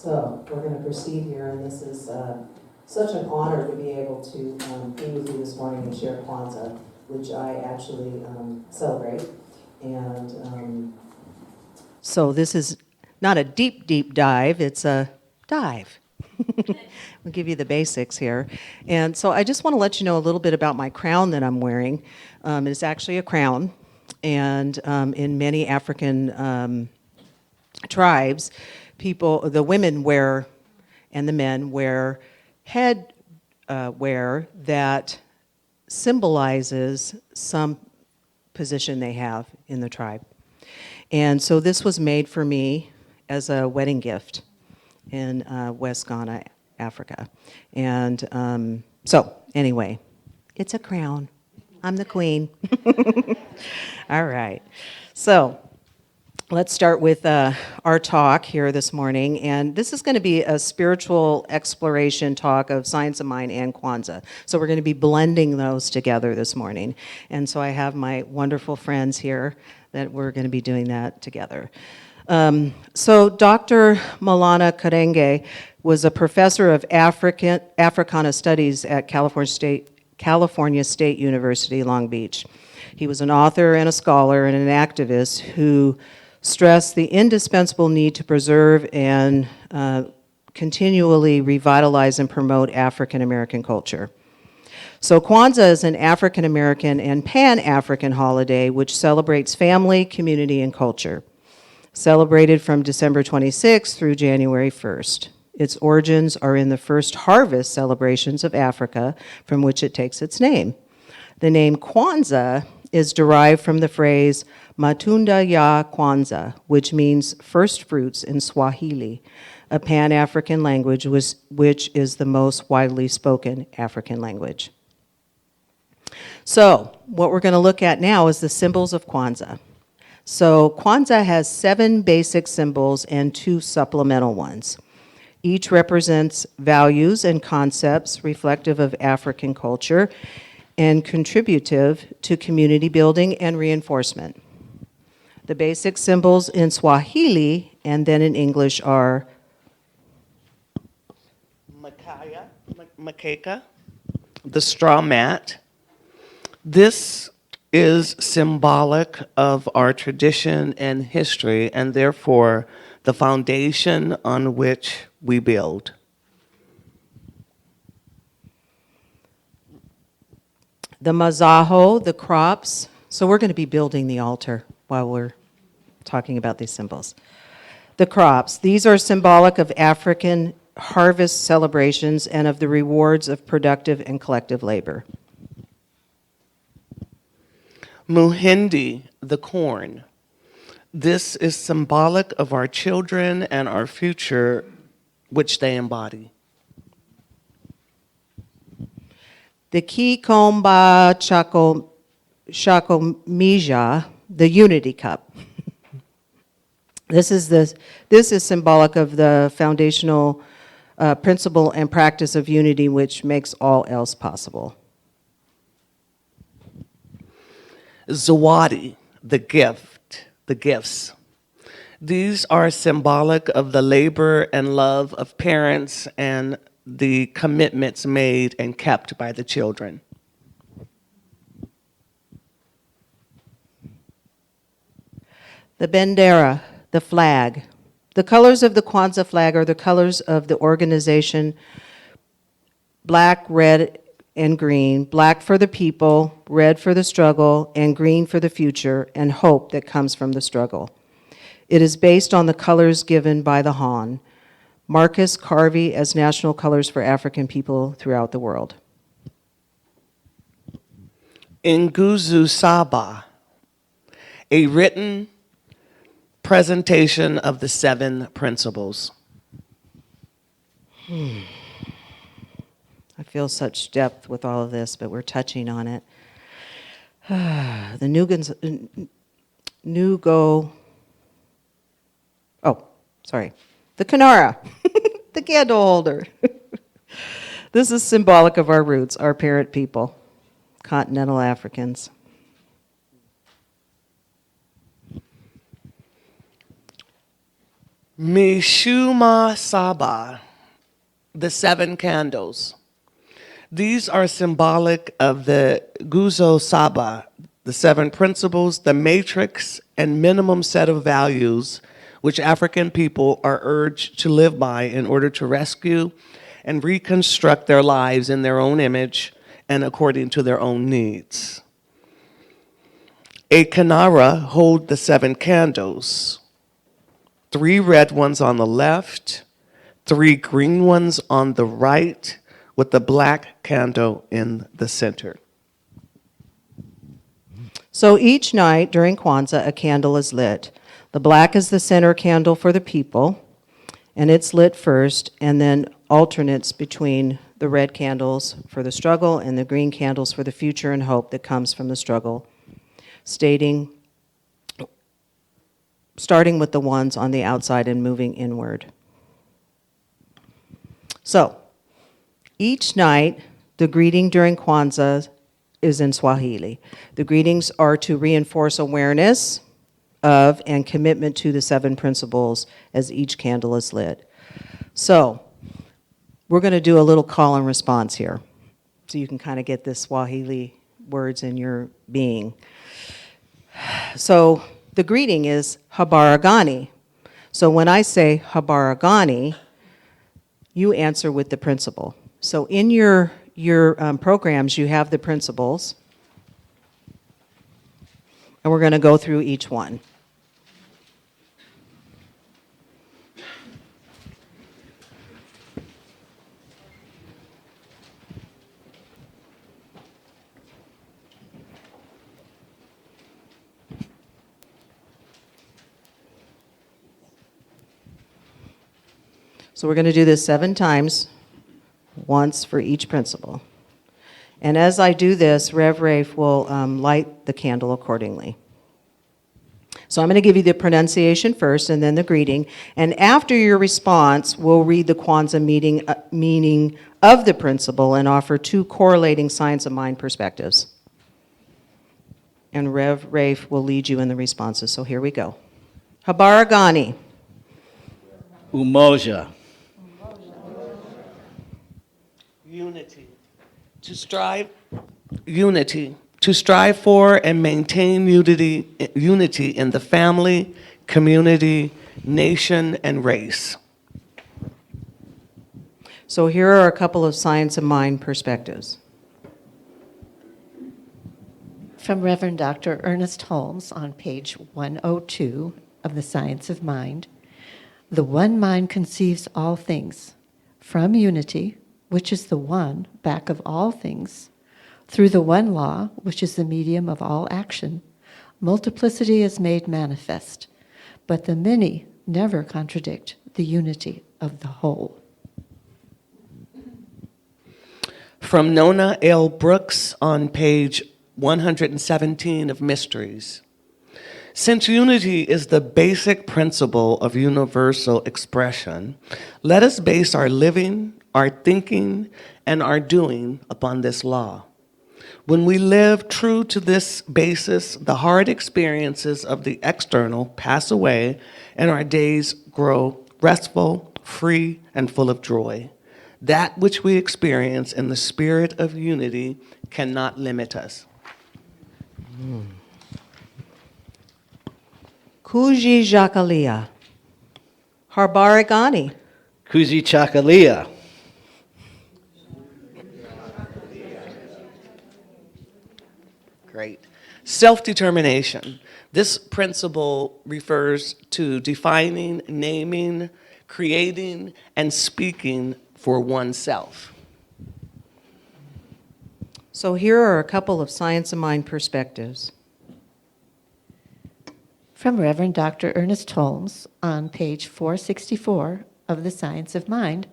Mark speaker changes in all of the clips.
Speaker 1: So we're going to proceed here, and this is such an honor to be able to be with you this morning and share Kwanzaa, which I actually celebrate. And so this is not a deep, deep dive, it's a dive. We'll give you the basics here. And so I just want to let you know a little bit about my crown that I'm wearing. It's actually a crown, and in many African tribes, the women wear, and the men wear head wear that symbolizes some position they have in the tribe. And so this was made for me as a wedding gift in West Ghana, Africa. And so anyway, it's a crown. I'm the queen. All right. So let's start with our talk here this morning, and this is going to be a spiritual exploration talk of science of mind and Kwanzaa. So we're going to be blending those together this morning, and so I have my wonderful friends here that we're going to be doing that together. So Dr. Malana Karenge was a professor of Africana Studies at California State University, Long Beach. He was an author and a scholar and an activist who stressed the indispensable need to preserve and continually revitalize and promote African American culture. So Kwanzaa is an African American and Pan-African holiday which celebrates family, community, and culture. Celebrated from December 26th through January 1st. Its origins are in the first harvest celebrations of Africa, from which it takes its name. The name Kwanzaa is derived from the phrase Matunda ya Kwanzaa, which means first fruits in Swahili, a Pan-African language which is the most widely spoken African language. So, what we're going to look at now is the symbols of Kwanzaa. So, Kwanzaa has 7 basic symbols and 2 supplemental ones. Each represents values and concepts reflective of African culture and contributive to community building and reinforcement. The basic symbols in Swahili and then in English are
Speaker 2: Makeka, the straw mat. This is symbolic of our tradition and history, and therefore the foundation on which we build.
Speaker 1: the mazaho, the crops. So we're going to be building the altar while we're talking about these symbols. The crops, these are symbolic of African harvest celebrations and of the rewards of productive and collective labor.
Speaker 2: Muhindi, the corn. This is symbolic of our children and our future, which they embody.
Speaker 1: The Kikomba Shakomija, the unity cup. This is symbolic of the foundational principle and practice of unity, which makes all else possible.
Speaker 2: Zawadi, the gift, the gifts. These are symbolic of the labor and love of parents and the commitments made and kept by the children.
Speaker 1: The bendera, the flag. The colors of the Kwanzaa flag are the colors of the organization: black, red, and green. Black for the people, red for the struggle, and green for the future and hope that comes from the struggle. It is based on the colors given by the Han, Marcus Garvey, as national colors for African people throughout the world.
Speaker 2: Nguzu Saba, a written presentation of the 7 principles.
Speaker 1: I feel such depth with all of this, but we're touching on it. The the Kanara, the candle holder. This is symbolic of our roots, our parent people, continental Africans.
Speaker 2: Mishuma Saba, the 7 candles. These are symbolic of the Guzo Saba, the 7 principles, the matrix, and minimum set of values which African people are urged to live by in order to rescue and reconstruct their lives in their own image and according to their own needs. A Kanara hold the 7 candles, 3 red ones on the left, 3 green ones on the right, with the black candle in the center.
Speaker 1: So each night during Kwanzaa, a candle is lit. The black is the center candle for the people, and it's lit first, and then alternates between the red candles for the struggle and the green candles for the future and hope that comes from the struggle, starting with the ones on the outside and moving inward. So, each night, the greeting during Kwanzaa is in Swahili. The greetings are to reinforce awareness of and commitment to the 7 principles as each candle is lit. So, we're going to do a little call and response here, so you can kind of get the Swahili words in your being. So, the greeting is Habaragani. So when I say Habaragani, you answer with the principle. So in your programs, you have the principles, and we're going to go through each one. So we're going to do this 7 times, once for each principle. And as I do this, Rev Rafe will light the candle accordingly. So I'm going to give you the pronunciation first and then the greeting. And after your response, we'll read the Kwanzaa meaning of the principle and offer 2 correlating science of mind perspectives. And Rev Rafe will lead you in the responses. So here we go. Habaragani.
Speaker 3: Umoja.
Speaker 2: Unity. To strive for and maintain unity in the family, community, nation, and race.
Speaker 1: So here are a couple of science of mind perspectives.
Speaker 4: From Reverend Dr. Ernest Holmes on page 102 of The Science of Mind, the one mind conceives all things, from unity, which is the one back of all things, through the one law, which is the medium of all action. Multiplicity is made manifest, but the many never contradict the unity of the whole.
Speaker 2: From Nona L. Brooks on page 117 of Mysteries. Since unity is the basic principle of universal expression, let us base our living, our thinking, and our doing upon this law. When we live true to this basis, the hard experiences of the external pass away and our days grow restful, free, and full of joy. That which we experience in the spirit of unity cannot limit us.
Speaker 1: Kuji Jakalia. Harbaragani.
Speaker 3: Kuzi Chakalia.
Speaker 2: Great. Self-determination. This principle refers to defining, naming, creating, and speaking for oneself.
Speaker 1: So here are a couple of science of mind perspectives.
Speaker 4: From Reverend Dr. Ernest Holmes on page 464 of The Science of Mind,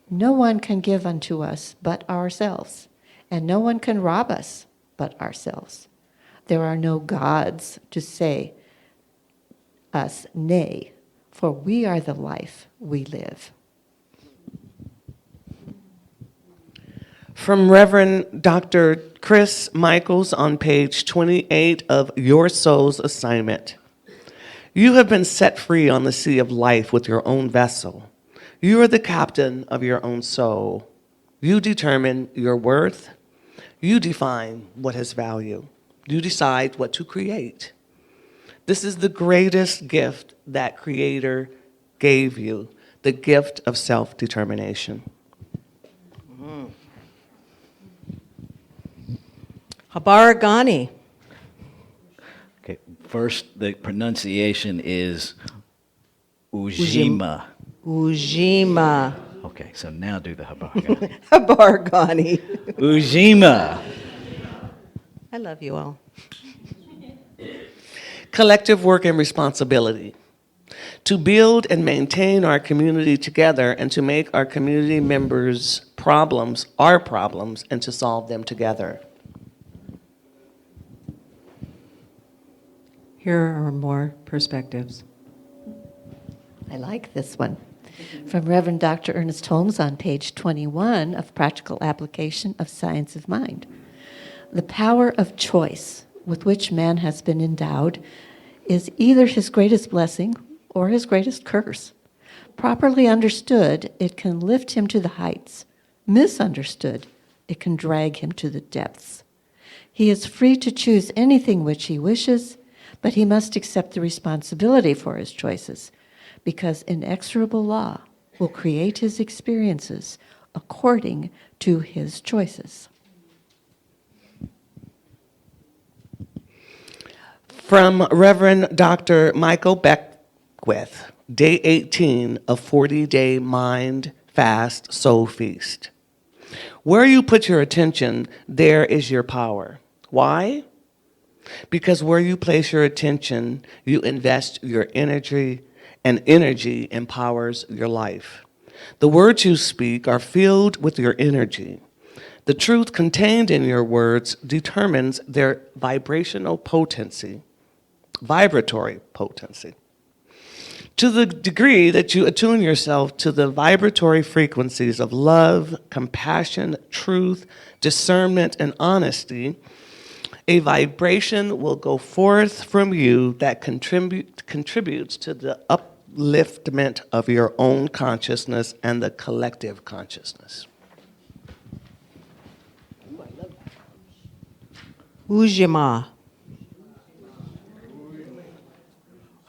Speaker 4: no one can give unto us but ourselves, and no one can rob us but ourselves. There are no gods to say us nay, for we are the life we live.
Speaker 2: From Reverend Dr. Chris Michaels on page 28 of Your Soul's Assignment. You have been set free on the sea of life with your own vessel. You are the captain of your own soul. You determine your worth. You define what has value. You decide what to create. This is the greatest gift that Creator gave you, the gift of self-determination.
Speaker 5: Habaragani.
Speaker 3: Okay, first, the pronunciation is Ujima.
Speaker 5: Ujima.
Speaker 3: Okay, so now do the Habaragani.
Speaker 5: Habaragani.
Speaker 3: Ujima.
Speaker 5: I love you all.
Speaker 2: Collective work and responsibility. To build and maintain our community together and to make our community members' problems our problems and to solve them together.
Speaker 5: Here are more perspectives.
Speaker 4: I like this one. From Reverend Dr. Ernest Holmes on page 21 of Practical Application of Science of Mind. The power of choice with which man has been endowed is either his greatest blessing or his greatest curse. Properly understood, it can lift him to the heights. Misunderstood, it can drag him to the depths. He is free to choose anything which he wishes, but he must accept the responsibility for his choices, because inexorable law will create his experiences according to his choices.
Speaker 2: From Reverend Dr. Michael Beckwith, Day 18 of 40-Day Mind Fast Soul Feast. Where you put your attention, there is your power. Why? Because where you place your attention, you invest your energy, and energy empowers your life. The words you speak are filled with your energy. The truth contained in your words determines their vibratory potency. To the degree that you attune yourself to the vibratory frequencies of love, compassion, truth, discernment, and honesty, a vibration will go forth from you that contributes to the upliftment of your own consciousness and the collective consciousness.
Speaker 5: Ujima.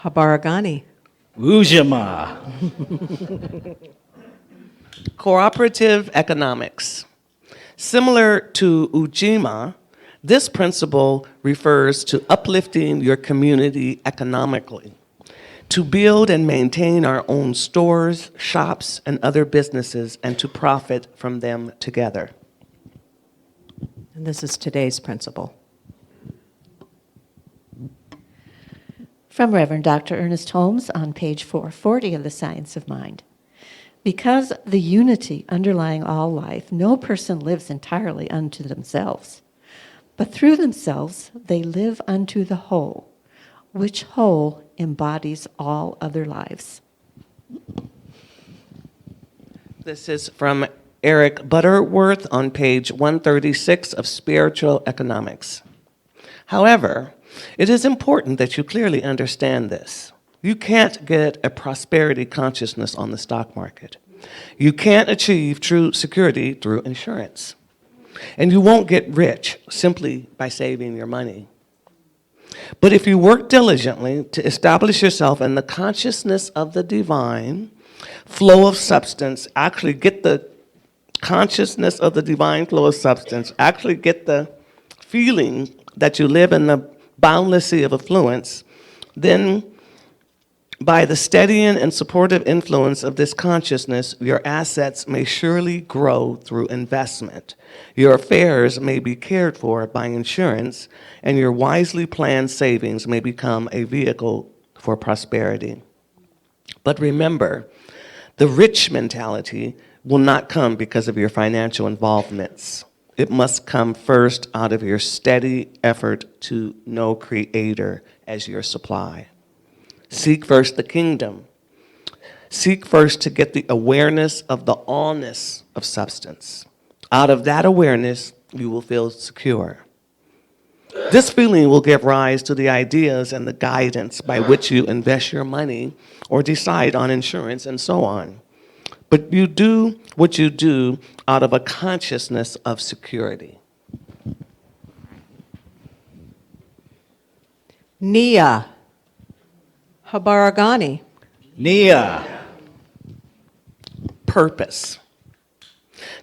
Speaker 5: Habaragani.
Speaker 3: Ujima.
Speaker 2: Cooperative economics. Similar to Ujima, this principle refers to uplifting your community economically, to build and maintain our own stores, shops, and other businesses, and to profit from them together.
Speaker 5: And this is today's principle.
Speaker 4: From Reverend Dr. Ernest Holmes on page 440 of The Science of Mind. Because the unity underlying all life, no person lives entirely unto themselves, but through themselves they live unto the whole, which whole embodies all other lives.
Speaker 2: This is from Eric Butterworth on page 136 of Spiritual Economics. However, it is important that you clearly understand this. You can't get a prosperity consciousness on the stock market. You can't achieve true security through insurance. And you won't get rich simply by saving your money. But if you work diligently to establish yourself in the consciousness of the divine flow of substance, actually get the consciousness of the divine flow of substance, actually get the feeling that you live in the boundless sea of affluence, then by the steadying and supportive influence of this consciousness, your assets may surely grow through investment. Your affairs may be cared for by insurance, and your wisely planned savings may become a vehicle for prosperity. But remember, the rich mentality will not come because of your financial involvements. It must come first out of your steady effort to know Creator as your supply. Seek first the kingdom. Seek first to get the awareness of the allness of substance. Out of that awareness, you will feel secure. This feeling will give rise to the ideas and the guidance by which you invest your money or decide on insurance and so on. But you do what you do out of a consciousness of security.
Speaker 5: Nia. Habaragani.
Speaker 3: Nia.
Speaker 2: Purpose.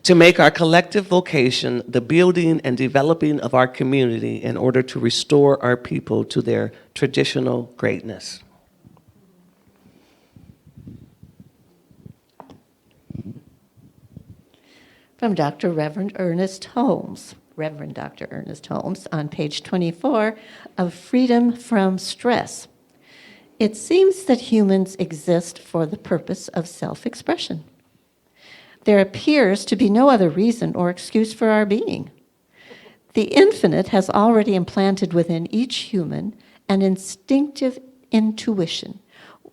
Speaker 2: To make our collective vocation the building and developing of our community in order to restore our people to their traditional greatness.
Speaker 4: From Dr. Reverend Ernest Holmes, Reverend Dr. Ernest Holmes, on page 24 of Freedom from Stress. It seems that humans exist for the purpose of self-expression. There appears to be no other reason or excuse for our being. The infinite has already implanted within each human an instinctive intuition,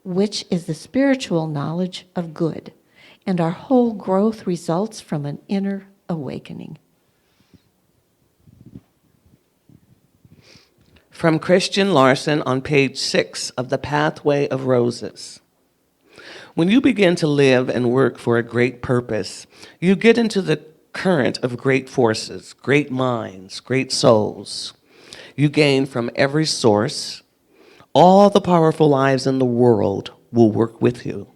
Speaker 4: which is the spiritual knowledge of good, and our whole growth results from an inner awakening.
Speaker 2: From Christian Larson on page 6 of The Pathway of Roses. When you begin to live and work for a great purpose, you get into the current of great forces, great minds, great souls. You gain from every source. All the powerful lives in the world will work with you.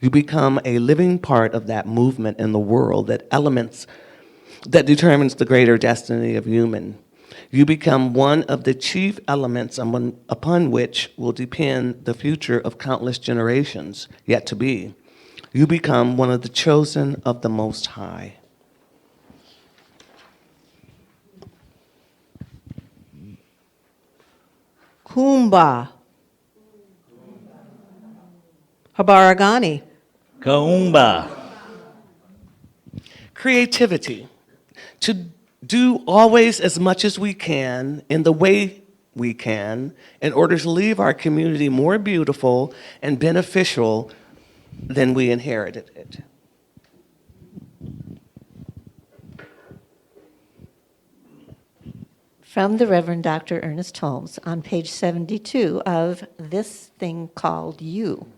Speaker 2: You become a living part of that movement in the world that determines the greater destiny of human. You become one of the chief elements upon which will depend the future of countless generations yet to be. You become one of the chosen of the Most High.
Speaker 5: Kumba. Habaragani.
Speaker 3: Kaumba.
Speaker 2: Creativity. To do always as much as we can in the way we can in order to leave our community more beautiful and beneficial than we inherited it.
Speaker 4: From the Reverend Dr. Ernest Holmes on page 72 of This Thing Called You.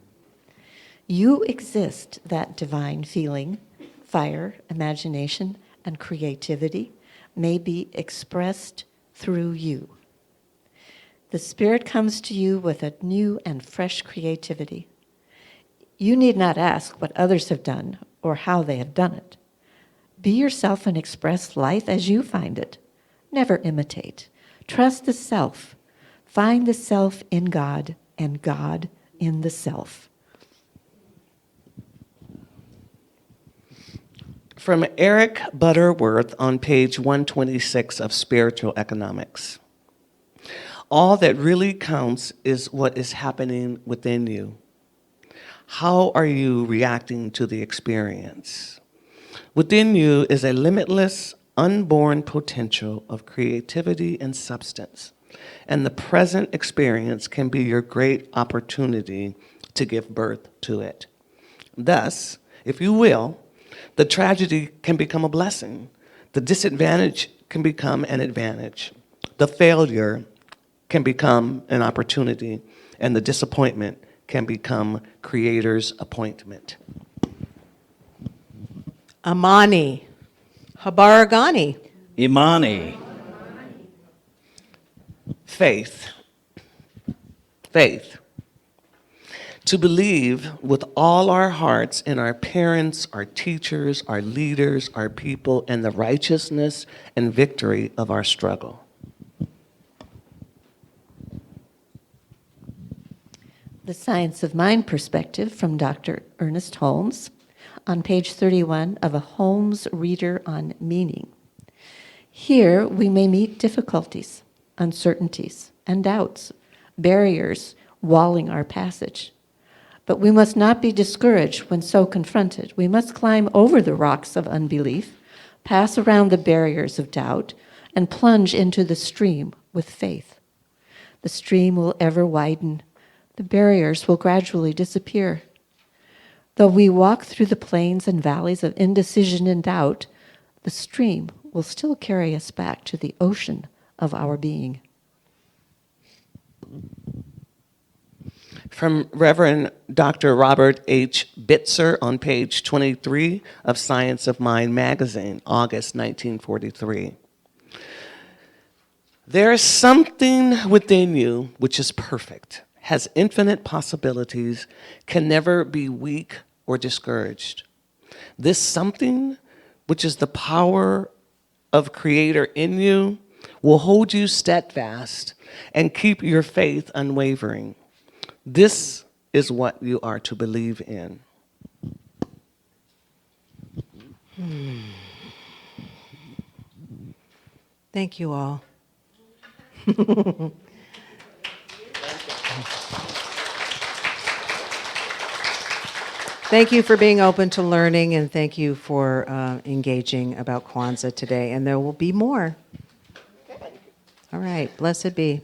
Speaker 4: You exist, that divine feeling, fire, imagination, and creativity may be expressed through you. The Spirit comes to you with a new and fresh creativity. You need not ask what others have done or how they have done it. Be yourself and express life as you find it. Never imitate. Trust the self. Find the self in God and God in the self.
Speaker 2: From Eric Butterworth on page 126 of Spiritual Economics. All that really counts is what is happening within you. How are you reacting to the experience? Within you is a limitless, unborn potential of creativity and substance, and the present experience can be your great opportunity to give birth to it. Thus, if you will, the tragedy can become a blessing. The disadvantage can become an advantage. The failure can become an opportunity, and the disappointment can become Creator's appointment.
Speaker 5: Amani. Habaragani.
Speaker 3: Imani.
Speaker 2: Faith. Faith. To believe with all our hearts in our parents, our teachers, our leaders, our people, and the righteousness and victory of our struggle.
Speaker 4: The Science of Mind perspective from Dr. Ernest Holmes on page 31 of a Holmes Reader on Meaning. Here we may meet difficulties, uncertainties, and doubts, barriers walling our passage. But we must not be discouraged when so confronted. We must climb over the rocks of unbelief, pass around the barriers of doubt, and plunge into the stream with faith. The stream will ever widen. The barriers will gradually disappear. Though we walk through the plains and valleys of indecision and doubt, the stream will still carry us back to the ocean of our being.
Speaker 2: from Reverend Dr. Robert H. Bitzer on page 23 of Science of Mind magazine, August 1943. There is something within you which is perfect, has infinite possibilities, can never be weak or discouraged. This something, which is the power of Creator in you, will hold you steadfast and keep your faith unwavering. This is what you are to believe in.
Speaker 5: Thank you all. Thank you for being open to learning, and thank you for engaging about Kwanzaa today. And there will be more. All right, blessed be.